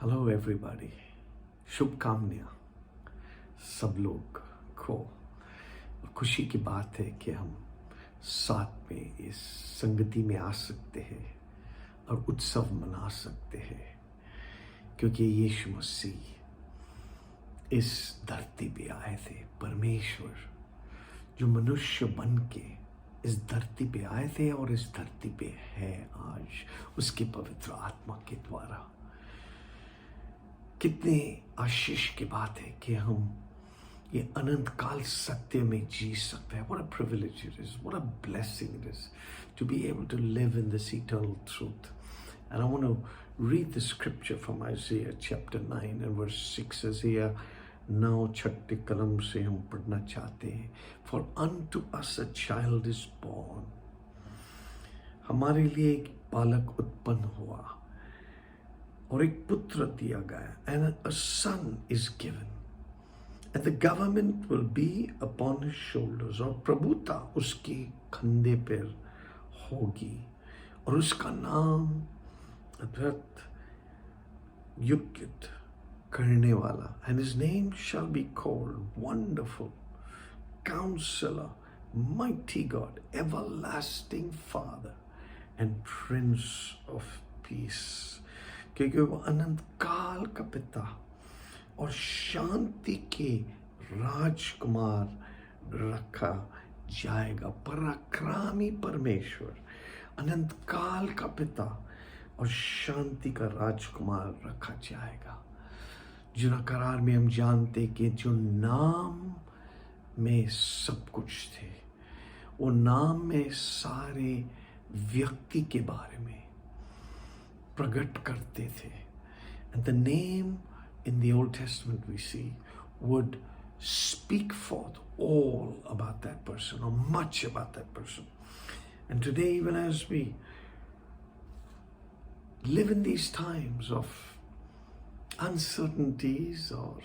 Hello everybody, शुभकामनाएं सब लोग को। खुशी की बात है कि हम साथ में इस संगति में आ सकते हैं और उत्सव मना सकते हैं, क्योंकि यीशु मसीह इस धरती पे आए थे। परमेश्वर जो मनुष्य बन के इस धरती पे आए थे और इस धरती पे है आज, उसके पवित्र आत्मा के द्वारा। कितने आशीष की बात है कि हम ये अनंत काल सत्य में जी सकते हैं। What a privilege it is, what a blessing it is to be able to live in this eternal truth. And I want to read the scripture from Isaiah chapter 9 and verse 6. Isaiah 9 छठे कलम से हम पढ़ना चाहते हैं। For unto us a child is born. हमारे लिए एक बालक उत्पन्न हुआ और एक पुत्र दिया गया, and a son is given, and the government will be upon his shoulders, और प्रभुता उसके कंधे पर होगी और उसका नाम अद्भुत युक्त करने वाला, and his name shall be called Wonderful Counselor, Mighty God, Everlasting Father, and Prince of Peace. क्योंकि वो अनंत काल का पिता और शांति के राजकुमार रखा जाएगा। पराक्रमी परमेश्वर, अनंत काल का पिता और शांति का राजकुमार रखा जाएगा। जुना करार में हम जानते कि जो नाम में सब कुछ थे, वो नाम में सारे व्यक्ति के बारे में प्रकट करते थे। And the name in the Old Testament we see would speak forth all about that person, or much about that person. And today, even as we live in these times of uncertainties or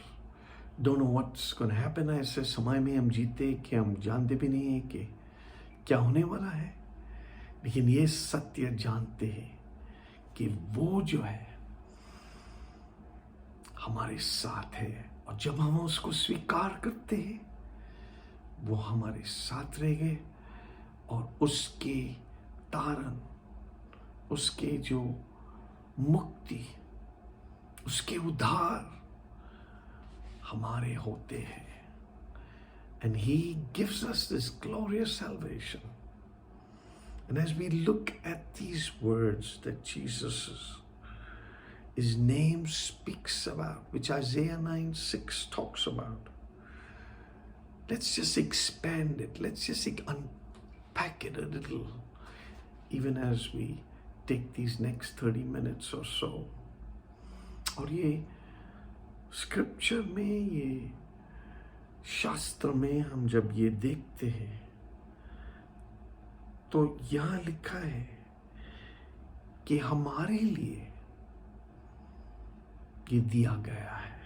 don't know what's going to happen, ऐसे समय में हम जीते कि हम जानते भी नहीं हैं कि क्या होने वाला है, लेकिन ये सत्य जानते हैं कि वो जो है हमारे साथ है, और जब हम उसको स्वीकार करते हैं वो हमारे साथ रहेंगे, और उसके तारण, उसके जो मुक्ति, उसके उद्धार हमारे होते हैं। And he gives us this glorious salvation. And as we look at these words that his name speaks about, which Isaiah 9:6 talks about, let's just expand it. Let's just unpack it a little, even as we take these next 30 minutes or so. और ये scripture में, ये शास्त्र में हम जब ये देखते हैं तो यहाँ लिखा है कि हमारे लिए ये दिया गया है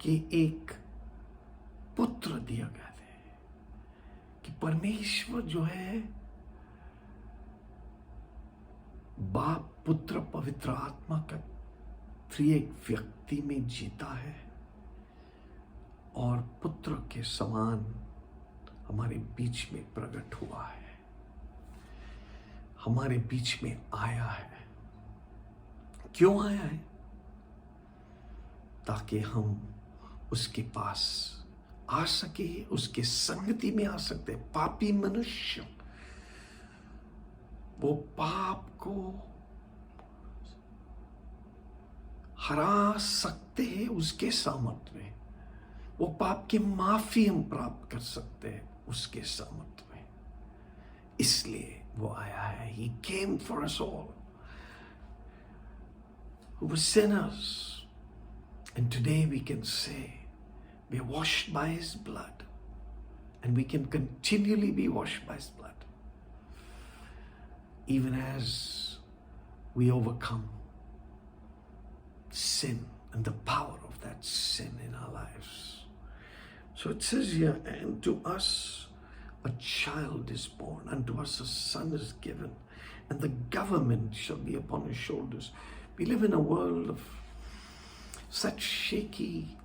कि एक पुत्र दिया गया है, कि परमेश्वर जो है बाप, पुत्र, पवित्र आत्मा का त्रिएक व्यक्ति में जीता है, और पुत्र के समान हमारे बीच में प्रकट हुआ है, हमारे बीच में आया है। क्यों आया है? ताकि हम उसके पास आ सके, उसके संगति में आ सकते। पापी मनुष्य वो पाप को हरा सकते हैं उसके सामर्थ्य में, वो पाप की माफी हम प्राप्त कर सकते हैं उसके सामर्थ्य में। इसलिए वो आया है। He came for us all who were sinners, and today we can say we are washed by his blood, and we can continually be washed by his blood, even as we overcome sin and the power of that sin in our lives. So it says here, and to us a child is born, unto us a son is given, and the government shall be upon his shoulders. We live in a world of such shaky,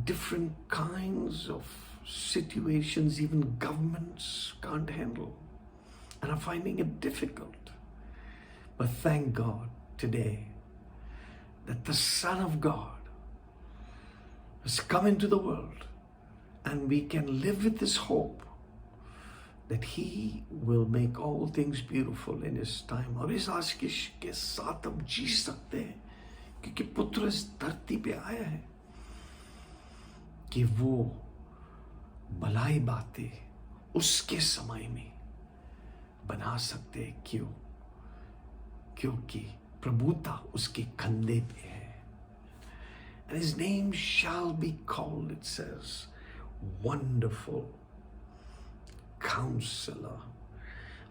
different kinds of situations even governments can't handle and are finding it difficult. But thank God today that the Son of God has come into the world, and we can live with this hope that He will make all things beautiful in His time. और इस आशीष के साथ हम जी सकते हैं क्योंकि पुत्र इस धरती पे आया है कि वो भलाई बातें उसके समय में बना सकते हैं। क्यों? क्योंकि प्रभुता उसके कंधे पे है। And His name shall be called, it says, Wonderful Counselor.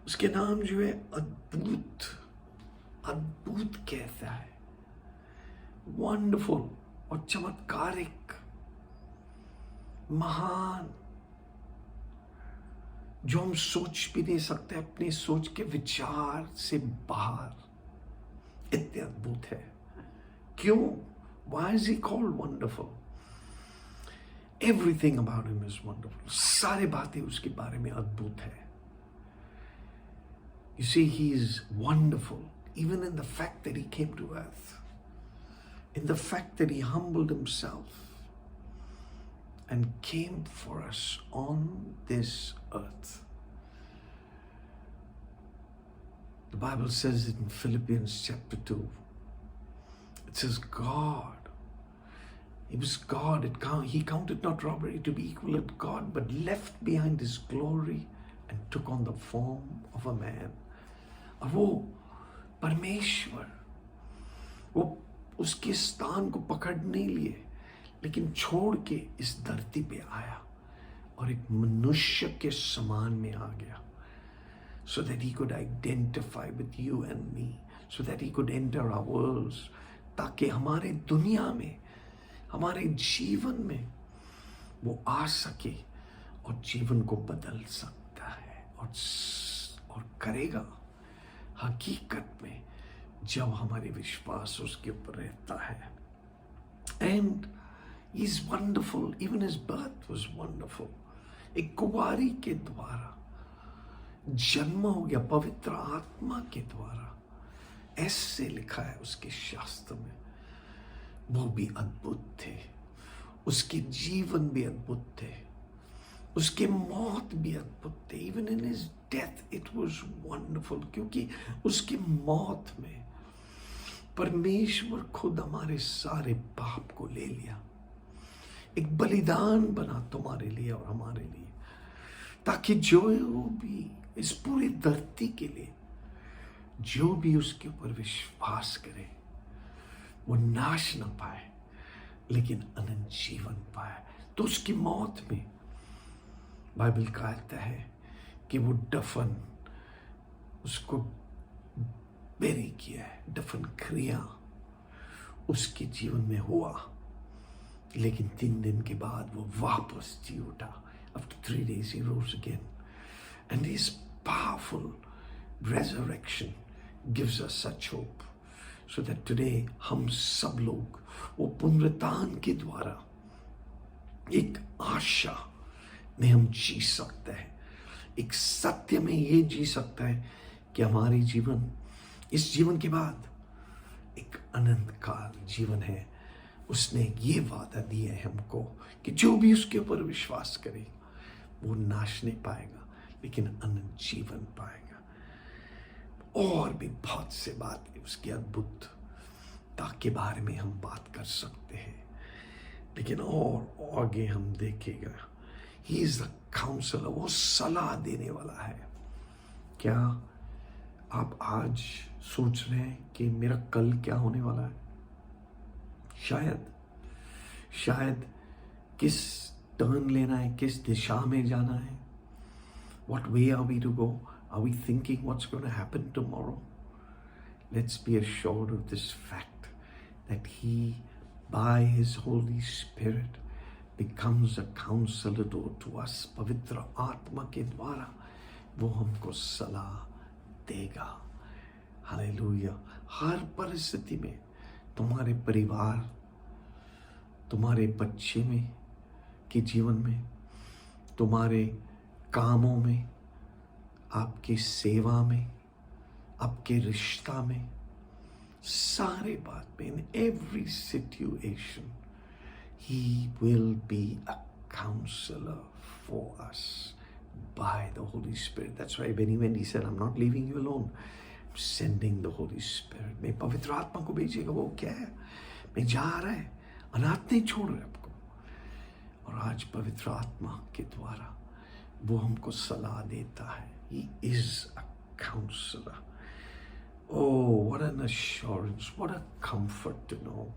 उसके नाम जो है अद्भुत, अद्भुत कहता है, वंडरफुल और चमत्कारिक, महान, जो हम सोच भी नहीं सकते, अपने सोच के विचार से बाहर, इतने अद्भुत है। क्यों? Why is He called wonderful? Everything about Him is wonderful. सारी बातें उसके बारे में अद्भुत है। You see, He is wonderful even in the fact that He came to earth, in the fact that He humbled Himself and came for us on this earth. The Bible says in Philippians chapter 2, it says God, He was God. He counted not robbery to be equal with God, but left behind His glory and took on the form of a man. और वो परमेश्वर, वो उसके स्थान को पकड़ नहीं लिए, लेकिन छोड़ के इस धरती पे आया और एक मनुष्य के समान में आ गया, so that He could identify with you and me, so that He could enter our worlds, ताकि हमारे दुनिया में, हमारे जीवन में वो आ सके और जीवन को बदल सकता है और करेगा हकीकत में जब हमारे विश्वास उसके ऊपर रहता है। And He's wonderful. Even His birth was wonderful. एक कुंवारी के द्वारा जन्म हो गया, पवित्र आत्मा के द्वारा, ऐसे लिखा है उसके शास्त्र में। वो भी अद्भुत थे, उसके जीवन भी अद्भुत थे, उसके मौत भी अद्भुत थे। Even in His death it was wonderful, क्योंकि उसकी मौत में परमेश्वर खुद हमारे सारे पाप को ले लिया, एक बलिदान बना तुम्हारे लिए और हमारे लिए, ताकि जो भी इस पूरी धरती के लिए जो भी उसके ऊपर विश्वास करे वो नाश न पाए लेकिन अनंत जीवन पाए। तो उसकी मौत में बाइबल कहता है कि वो दफन, उसको बेरी किया है, दफन क्रिया उसके जीवन में हुआ, लेकिन 3 दिन के बाद वो वापस जी उठा। After 3 days He rose again, and His powerful resurrection gives us such hope, so that today हम सब लोग वो पुनरुत्थान के द्वारा एक आशा में हम जी सकते हैं, एक सत्य में ये जी सकता है कि हमारी जीवन, इस जीवन के बाद एक अनंत काल जीवन है। उसने ये वादा दिया है हमको कि जो भी उसके ऊपर विश्वास करे वो नाश नहीं पाएगा लेकिन अनंत जीवन पाएगा। और भी बहुत से बातें उसकी अद्भुतता के बारे में हम बात कर सकते हैं, लेकिन और आगे हम देखेगा। ही इज द काउंसलर, वो सलाह देने वाला है। क्या आप आज सोच रहे हैं कि मेरा कल क्या होने वाला है? शायद किस टर्न लेना है, किस दिशा में जाना है, what way are we to go? Are we thinking what's going to happen tomorrow? Let's be assured of this fact that He, by His Holy Spirit, becomes a counselor to us. पवित्र आत्मा के द्वारा वो हमको सलाह देगा। Hallelujah, हर परिस्थिति में, तुम्हारे परिवार, तुम्हारे बच्चे में के जीवन में, तुम्हारे कामों में, आपकी सेवा में, आपके रिश्ता में, सारे बात में, in every situation, He will be a counselor for us by the Holy Spirit. That's why when He said, I'm not leaving you alone, I'm sending the Holy Spirit. मैं पवित्र आत्मा को भेजेगा। वो क्या है? मैं जा रहा है, अनाथ नहीं छोड़ रहे आपको। और आज पवित्र आत्मा के द्वारा वो हमको सलाह देता है। He is a counselor. Oh, what an assurance, what a comfort to know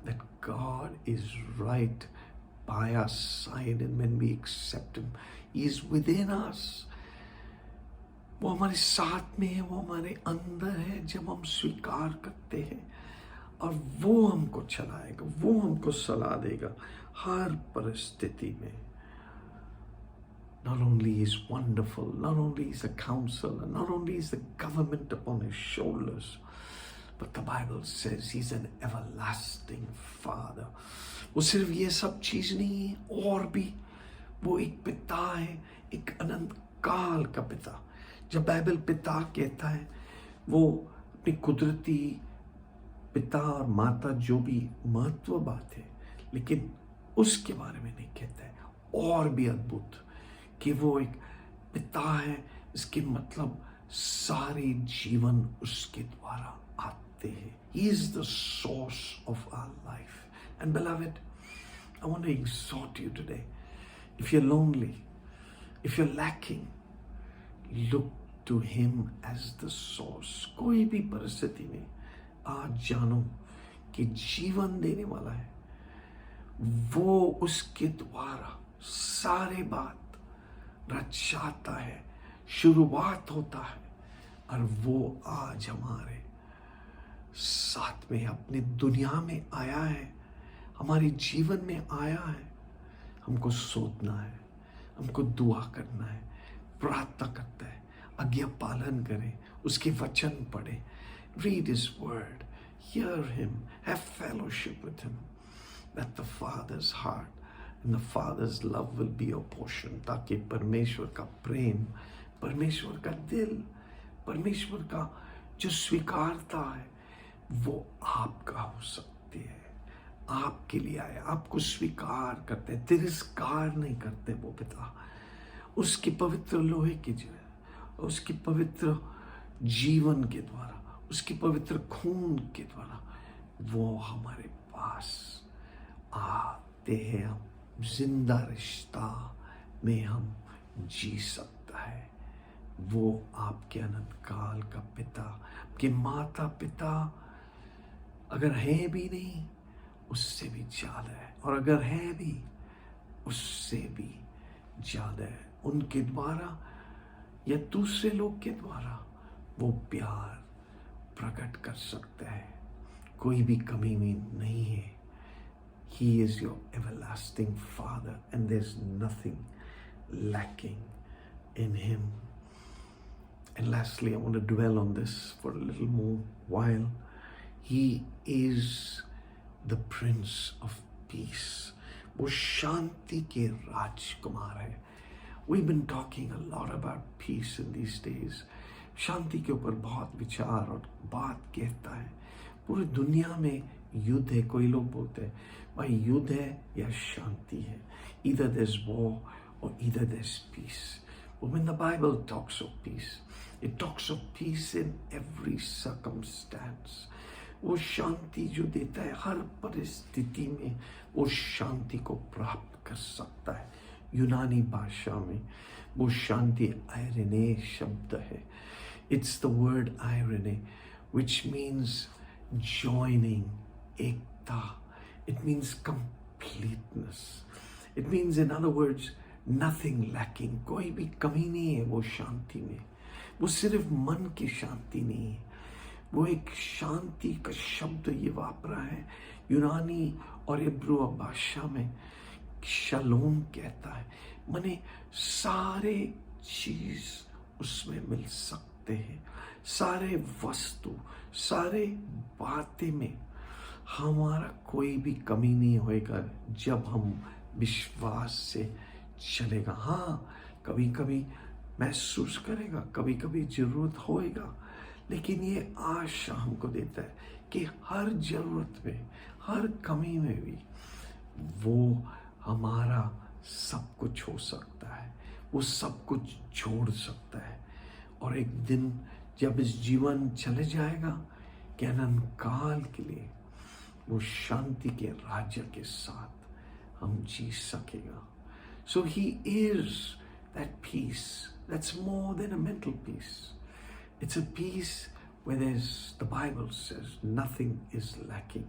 that God is right by our side, and when we accept Him, He is within us. वो हमारे साथ में है, वो हमारे अंदर है जब हम स्वीकार करते हैं, और वो हमको चलाएगा, वो हमको सलाह देगा हर परिस्थिति में। Not only is wonderful, not only is a counselor, not only is the government upon His shoulders, but the Bible says He's an everlasting Father. वो सिर्फ ये सब चीज नहीं है, और भी वो एक पिता है, एक अनंत काल का पिता। जब बाइबल पिता कहता है, वो अपनी कुदरती पिता और माता जो भी महत्व बात है, लेकिन उसके बारे में नहीं कहता है। और भी अद्भुत कि वो एक पिता है, इसके मतलब सारे जीवन उसके द्वारा आते हैं। He is the source of our life. And beloved, I want to exhort you today. If you're lonely, if you're lacking, look to Him as the source. कोई भी परिस्थिति में आज जानो कि जीवन देने वाला है, वो उसके द्वारा सारे बात रचाता है, शुरुआत होता है, और वो आज हमारे साथ में अपनी दुनिया में आया है, हमारे जीवन में आया है। हमको सोचना है, हमको दुआ करना है, प्रार्थना करता है, आज्ञा पालन करें, उसके वचन पढ़े, read His word, hear Him, have fellowship with Him, that the Father's heart and the Father's love will be your portion, ताकि परमेश्वर का प्रेम, परमेश्वर का दिल, परमेश्वर का जो स्वीकारता है, वो आपका हो सकती है। आपके लिए आए, आपको स्वीकार करते हैं, तिरस्कार नहीं करते वो पिता। उसके पवित्र लोहे की जो, उसके पवित्र जीवन के द्वारा, उसके पवित्र खून के द्वारा वो हमारे पास आते हैं। हम जिंदा रिश्ता में हम जी सकता है। वो आपके अनंत काल का पिता, आपके माता पिता अगर है भी नहीं, उससे भी ज्यादा है, और अगर है भी, उससे भी ज्यादा है। उनके द्वारा या दूसरे लोग के द्वारा वो प्यार प्रकट कर सकता है। कोई भी कमी में नहीं है। He is your everlasting Father, and there's nothing lacking in Him. And lastly, I want to dwell on this for a little more while. He is the Prince of Peace. वो शांति के राजकुमार है। We've been talking a lot about peace in these days. शांति के ऊपर बहुत विचार और बात कहता है। पूरी दुनिया में युद्ध है। कोई लोग बोलते हैं भाई युद्ध है या शांति है, either there's war or either there's peace. But when the Bible talks of peace, it talks of peace in every circumstance. वो शांति जो देता है हर परिस्थिति में, वो शांति को प्राप्त कर सकता है। यूनानी भाषा में वो शांति आयरने शब्द है। It's the word irene, which means joining, ekta. It means completeness. It means, in other words, nothing lacking. कोई भी कमी नहीं है वो शांति में। वो सिर्फ मन की शांति नहीं है, वो एक शांति का शब्द ये वापरा है यूनानी और इब्रू भाषा में। शलोम कहता है, माने सारे चीज उसमें मिल सकते सकते हैं, सारे वस्तु, सारे बातें में हमारा कोई भी कमी नहीं होएगा जब हम विश्वास से चलेगा। हाँ, कभी कभी महसूस करेगा, कभी कभी जरूरत होएगा, लेकिन ये आशा हमको देता है कि हर जरूरत में, हर कमी में भी वो हमारा सब कुछ हो सकता है, वो सब कुछ जोड़ सकता है। और एक दिन जब इस जीवन चले जाएगा कि अनंत काल के लिए वो शांति के राज्य के साथ हम जी सकेगा। So he is that peace that's more than a mental peace. It's a peace where the Bible says nothing is lacking.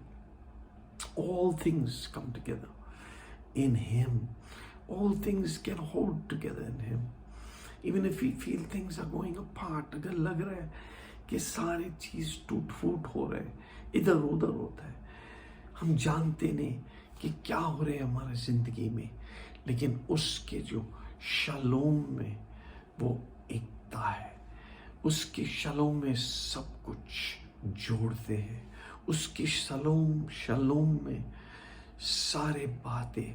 All things come together in Him. All things can hold together in Him. Even if we feel things are going apart, अगर लग रहा है कि सारी चीज टूट फूट हो रहे हैं, इधर उधर होता है, हम जानते नहीं कि क्या हो रहा है हमारी जिंदगी में, लेकिन उसके जो शलोम में वो एकता है, उसके शलोम में सब कुछ जोड़ते हैं, उसकी शलोम में सारे बातें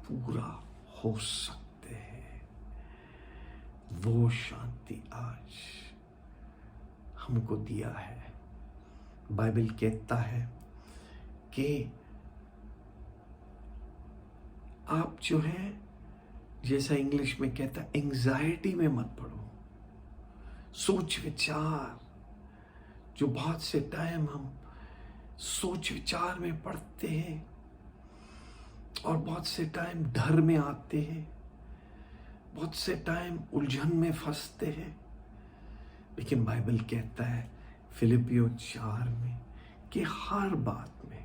पूरा हो सकते हैं। वो शांति आज हमको दिया है। बाइबल कहता है कि आप जो है, जैसा इंग्लिश में कहता है, एंजाइटी में मत पड़ो। सोच विचार, जो बहुत से टाइम हम सोच विचार में पड़ते हैं और बहुत से टाइम डर में आते हैं, बहुत से टाइम उलझन में फंसते हैं, लेकिन बाइबल कहता है फिलिपियो 4 में कि हर बात में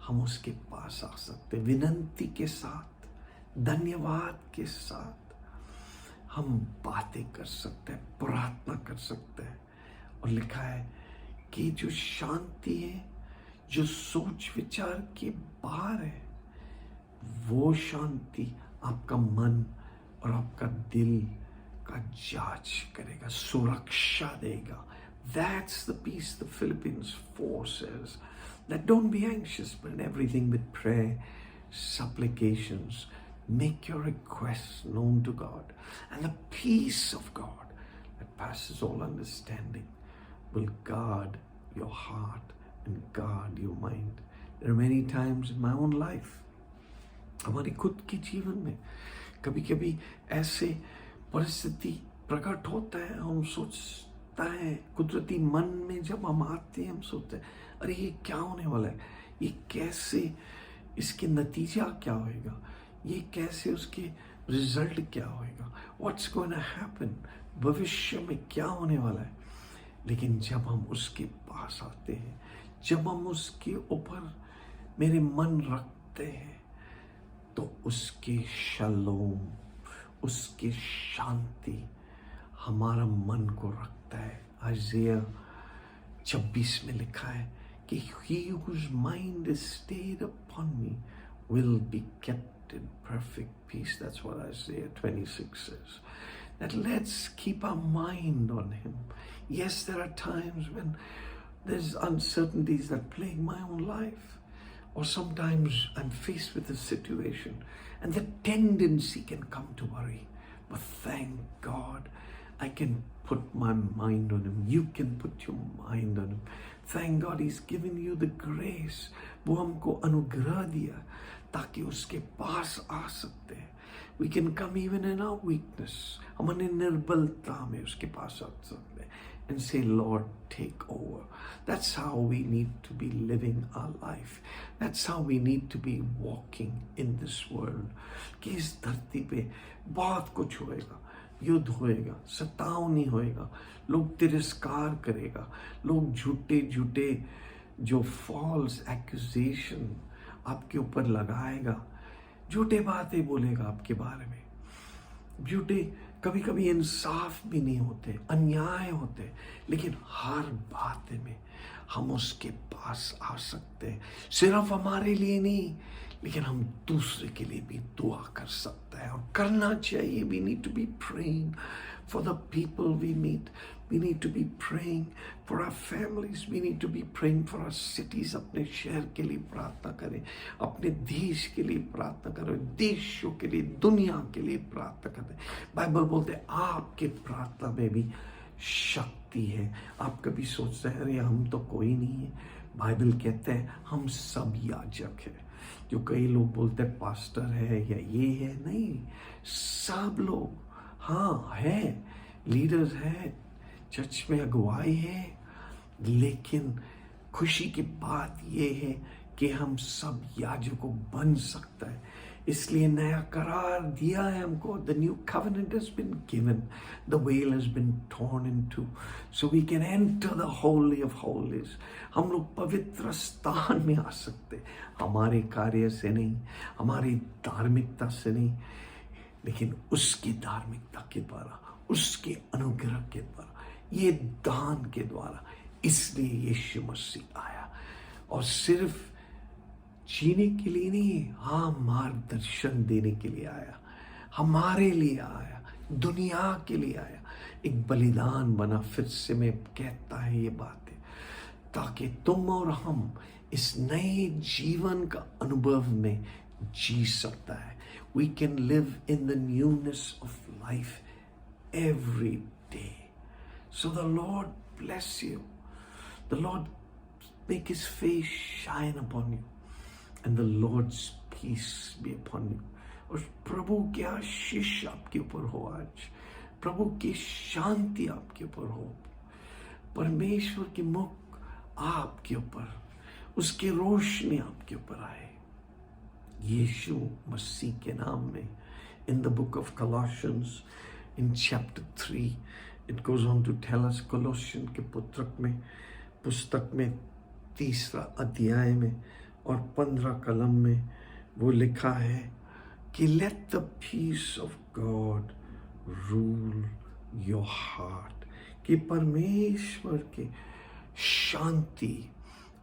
हम उसके पास आ सकते, विनंती के साथ, धन्यवाद के साथ हम बातें कर सकते हैं, प्रार्थना कर सकते हैं। और लिखा है कि जो शांति है, जो सोच विचार के बाहर है, वो शांति आपका मन और आपका दिल का जांच करेगा, सुरक्षा देगा। That's the peace the Philippians 4 says. That don't be anxious, but in everything with prayer, supplications, make your requests known to God. And the peace of God that passes all understanding will guard your heart and guard your mind. There are many times in my own life, हमारी खुद के जीवन में कभी कभी ऐसे परिस्थिति प्रकट होता है, हम सोचता है, कुदरती मन में जब हम आते हैं, हम सोचते हैं अरे ये क्या होने वाला है, ये कैसे, इसके नतीजा क्या होएगा, ये कैसे, उसके रिजल्ट क्या होएगा, व्हाट्स गोइंग टू हैपन, भविष्य में क्या होने वाला है। लेकिन जब हम उसके पास आते हैं, जब हम उसके ऊपर मेरे मन रखते हैं, तो उसकी शलोम, उसकी शांति हमारा मन को रखता है। आइज़ाया 26 में लिखा है कि he whose mind is stayed upon me will be kept in perfect peace. That's what Isaiah 26 says. That let's keep our mind on Him. Yes, there are times when there's uncertainties that plague my own life. Or sometimes I'm faced with a situation and the tendency can come to worry. But thank God, I can put my mind on Him. You can put your mind on Him. Thank God He's given you the grace. वो हमको अनुग्रह दिया ताकि उसके पास आ सकते हैं। We can come even in our weakness. हम अपनी निर्बलता में उसके पास आ सकते हैं and say, Lord, take over. That's how we need to be living our life. That's how we need to be walking in this world. कि इस धरती पे बहुत कुछ होएगा, युद्ध होएगा, सतावनी होएगा, लोग तिरस्कार करेगा, लोग झूठे जो फॉल्स एक्यूजेशन आपके ऊपर लगाएगा, झूठे बातें बोलेगा आपके बारे में, झूठे कभी कभी इंसाफ भी नहीं होते, अन्याय होते, लेकिन हर बात में हम उसके पास आ सकते हैं। सिर्फ हमारे लिए नहीं, लेकिन हम दूसरे के लिए भी दुआ कर सकते हैं और करना चाहिए। We need to be praying for the people we meet. We need to be praying for our families. We need to be praying for our cities. अपने शहर के लिए प्रार्थना करें, अपने देश के लिए प्रार्थना करें, देशों के लिए, दुनिया के लिए प्रार्थना करें। बाइबल बोलते हैं आपके प्रार्थना में भी शक्ति है। आप कभी सोचते हैं अरे हम तो कोई नहीं है। बाइबल कहते हैं हम सब याजक हैं। जो कई लोग बोलते हैं पास्टर है या ये है, नहीं, सब लोग हाँ है, लीडर्स है, चर्च में अगुवाई है, लेकिन खुशी की बात ये है कि हम सब याजकों बन सकता है। इसलिए नया करार दिया है हमको। The new covenant has been given. The veil has been torn in two, so we can enter the holy of holies. हम लोग पवित्र स्थान में आ सकते, हमारे कार्य से नहीं, हमारी धार्मिकता से नहीं, लेकिन उसकी धार्मिकता के द्वारा, उसके अनुग्रह के द्वारा, ये दान के द्वारा। इसलिए यीशु मसीह आया, और सिर्फ जीने के लिए नहीं, हाँ मार्गदर्शन देने के लिए आया, हमारे लिए आया, दुनिया के लिए आया, एक बलिदान बना। फिर से मैं कहता है ये बातें, ताकि तुम और हम इस नए जीवन का अनुभव में जी सकता है। We can live in the newness of life every day. So the Lord bless you. The Lord make his face shine upon you. And the Lord's peace be upon you. और प्रभु की आशीष आपके ऊपर हो आज, प्रभु की शांति आपके ऊपर हो, परमेश्वर की मुख आपके ऊपर, उसकी रोशनी आपके ऊपर आए, यीशु मसीह के नाम में। In the book of Colossians, in chapter 3, it goes on to tell us, Colossians के पुस्तक में 3 अध्याय में और 15 कलम में वो लिखा है कि let the peace of God rule your heart, कि परमेश्वर की शांति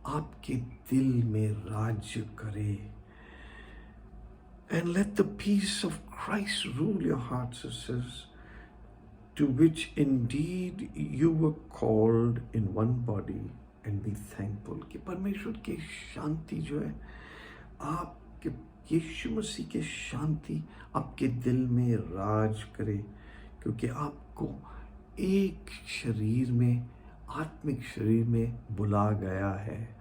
आपके दिल में राज्य करे। And let the peace of Christ rule your hearts, it says, to which indeed you were called in one body, and be thankful। कि परमेश्वर की शांति जो है, आपके यीशु मसीह की शांति आपके दिल में राज करे, क्योंकि आपको एक शरीर में, आत्मिक शरीर में बुला गया है,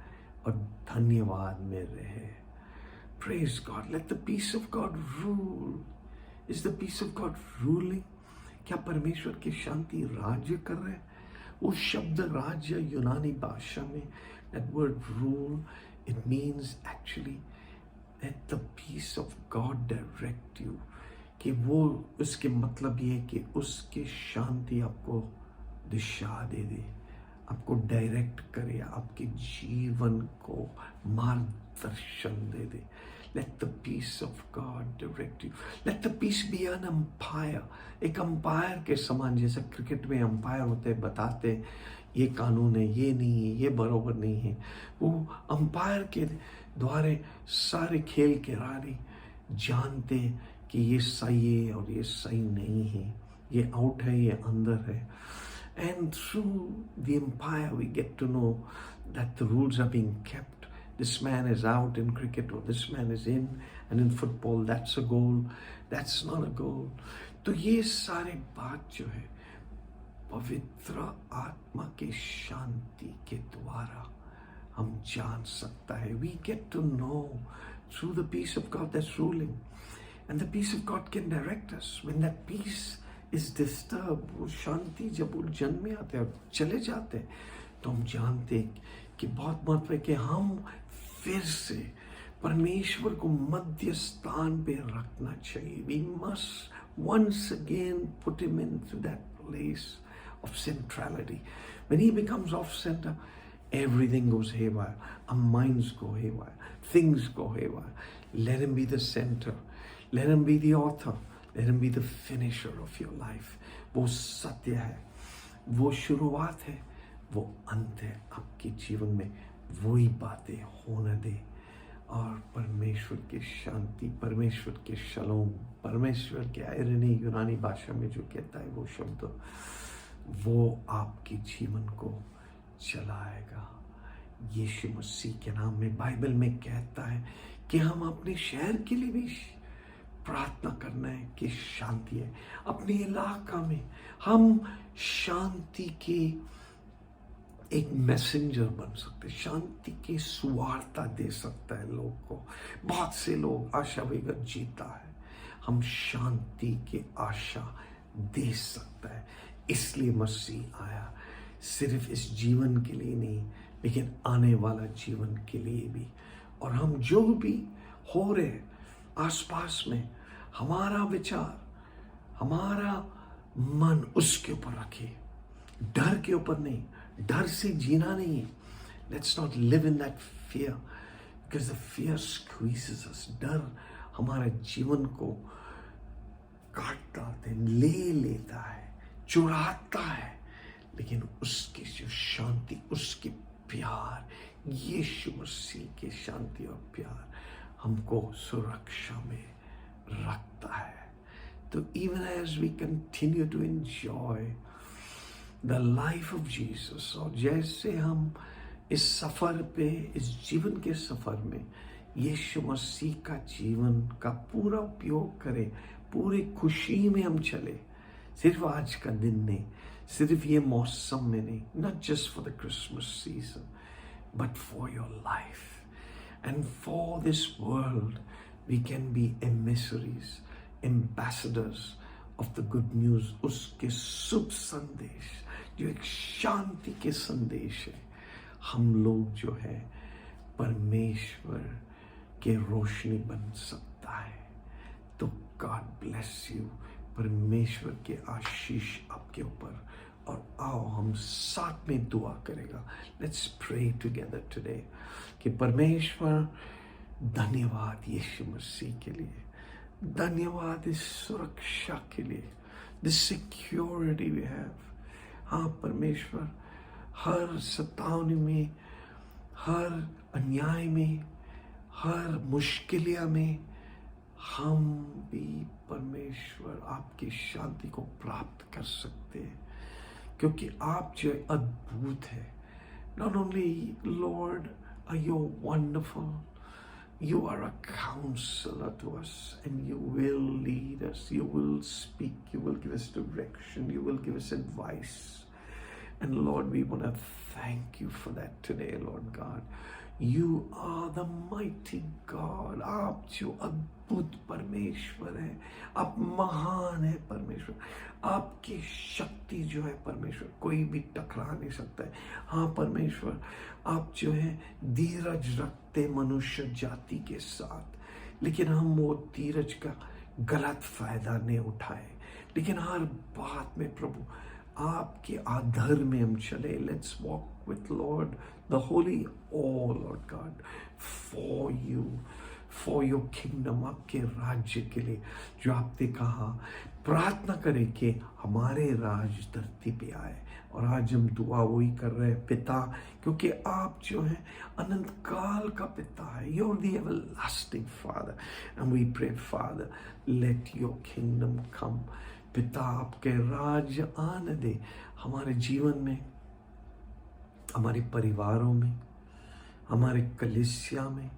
और धन्यवाद में रहे। Praise God. Let the peace of God rule. Is the peace of God ruling? क्या परमेश्वर की शांति राज्य कर रहे हैं? वो शब्द राज्य यूनानी भाषा में, that word rule, it means actually let the peace of God direct you, कि वो उसके मतलब ये कि उसकी शांति आपको दिशा दे दे, आपको डायरेक्ट करे, आपके जीवन को मार्गदर्शन दे दे। Let the peace of God direct you. Let the peace be an umpire. एक अंपायर के समान, जैसे क्रिकेट में अंपायर होते हैं, बताते ये कानून है, ये नहीं है, ये बरोबर नहीं है। वो अंपायर के द्वारा सारे खेल के खिलाड़ी जानते कि ये सही है और ये सही नहीं है, ये आउट है, ये अंदर है। And through the umpire we get to know that the rules are being kept. This man is out in cricket, or this man is in, and in football that's a goal, that's not a goal. तो ये सारे बात जो है पवित्र आत्मा के शांति के द्वारा हम जान सकता है। We get to know through the peace of God that's ruling, and the peace of God can direct us when that peace is disturbed। वो शांति जब उलझन में आते हैं, चले जाते हैं, तो हम जानते हैं कि बहुत महत्व है कि हम फिर से परमेश्वर को मध्य स्थान पे रखना चाहिए। We must once again put him into that place of centrality. When he becomes off center, everything goes haywire. Our minds go haywire. Things go haywire. Let him be the center. Let him be the author. Let him be the finisher of your life. वो सत्य है, वो शुरुआत है, वो अंत है आपके जीवन में। वही बातें होने दे, और परमेश्वर की शांति, परमेश्वर के शलोम, परमेश्वर के आयरनी यूनानी भाषा में जो कहता है वो शब्द, वो आपके जीवन को चलाएगा। यीशु मसीह के नाम में बाइबल में कहता है कि हम अपने शहर के लिए भी प्रार्थना करना है कि शांति है। अपने इलाका में हम शांति के एक मैसेंजर बन सकते हैं, शांति की सुवार्ता दे सकता है लोग को। बहुत से लोग आशा बगैर जीता है, हम शांति की आशा दे सकता है। इसलिए मसीह आया, सिर्फ इस जीवन के लिए नहीं लेकिन आने वाला जीवन के लिए भी। और हम जो भी हो रहे आसपास में, हमारा विचार, हमारा मन उसके ऊपर रखे, डर के ऊपर नहीं। डर से जीना नहीं। Let's not live in that fear, because the fear squeezes us. डर हमारे जीवन को काटता है, ले लेता है, चुराता है। लेकिन उसकी जो शांति, उसके प्यार, यीशु मसीह की शांति और प्यार हमको सुरक्षा में रखता है। तो even as we continue to enjoy the life of Jesus, और जैसे हम इस सफर पे, इस जीवन के सफर में यीशु मसीह का जीवन का पूरा उपयोग करें, पूरी खुशी में हम चले। सिर्फ आज का दिन नहीं, सिर्फ ये मौसम में नहीं, not just for the Christmas season, but for your life and for this world. We can be emissaries, ambassadors of the good news, उसके शुभ संदेश, जो एक शांति के संदेश है। हम लोग जो है परमेश्वर के रोशनी बन सकता है। तो गॉड ब्लेस यू, परमेश्वर के आशीष आपके ऊपर। और आओ हम साथ में दुआ करेगा। लेट्स प्रे टुगेदर टुडे कि परमेश्वर धन्यवाद यीशु मसीह के लिए, धन्यवाद इस सुरक्षा के लिए, दिस सिक्योरिटी वी हैव। हाँ परमेश्वर, हर सतावनी में, हर अन्याय में, हर मुश्किलिया में हम भी परमेश्वर आपकी शांति को प्राप्त कर सकते हैं, क्योंकि आप जो अद्भुत है। Not only, Lord, are you wonderful, you are a counselor to us, and you will lead us, you will speak, you will give us direction, you will give us advice. And Lord, we want to thank you for that today, Lord God. You are the mighty God. आप जो अद्भुत परमेश्वर है, आप महान है परमेश्वर। आपकी शक्ति जो है परमेश्वर, कोई भी टकरा नहीं सकता है। हाँ परमेश्वर, आप जो है धीरज रखते मनुष्य जाति के साथ, लेकिन हम वो धीरज का गलत फायदा नहीं उठाए। लेकिन हर बात में प्रभु आपके आधार में हम चले। Let's walk with Lord the Holi all, Lord God, for you, for your kingdom, आपके राज्य के लिए। जो आपने कहा, प्रार्थना करें कि हमारे राज धरती पे आए। और आज हम दुआ वही कर रहे हैं पिता, क्योंकि आप जो है अनंत काल का पिता है। You are the everlasting father, and we pray father, let your kingdom come. पिता, आपके राज आने दे हमारे जीवन में, हमारे परिवारों में, हमारे कलीसिया में,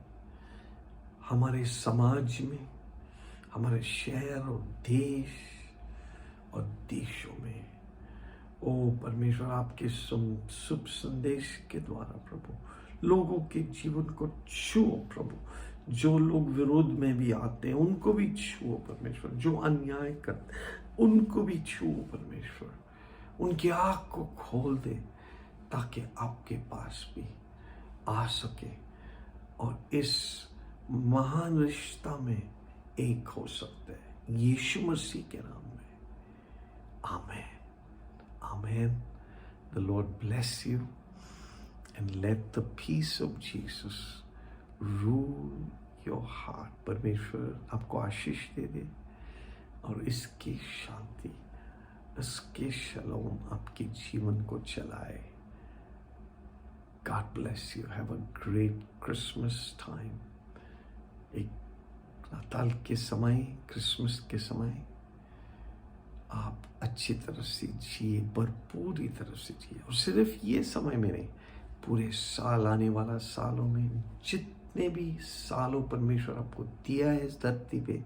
हमारे समाज में, हमारे शहर और देश और देशों में। ओ परमेश्वर, आपके शुभ संदेश के द्वारा प्रभु लोगों के जीवन को छुओ प्रभु। जो लोग विरोध में भी आते हैं उनको भी छुओ परमेश्वर। जो अन्याय करते उनको भी छुओ परमेश्वर। उनकी आँख को खोल दे ताकि आपके पास भी आ सके और इस महान रिश्ता में एक हो सकते हैं। यीशु मसीह के नाम में आमेन, आमेन। The Lord bless you and let the peace of Jesus rule your heart. परमेश्वर आपको आशीष दे दे और इसकी शांति, इसके शलोम आपके जीवन को चलाए। God bless you. Have a great Christmas time. एक नाताल के समय, क्रिसमस के समय आप अच्छी तरह से जिए, भरपूरी तरह से जिए। और सिर्फ ये समय में नहीं, पूरे साल, आने वाला सालों में जितने भी सालों परमेश्वर आपको दिया है इस धरती पे,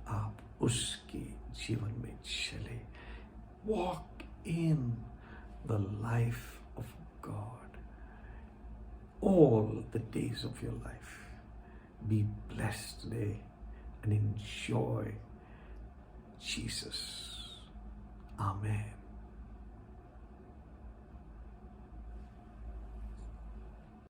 आप उसके जीवन में चले। Walk in the life of God all the days of your life. Be blessed today and enjoy Jesus. Amen.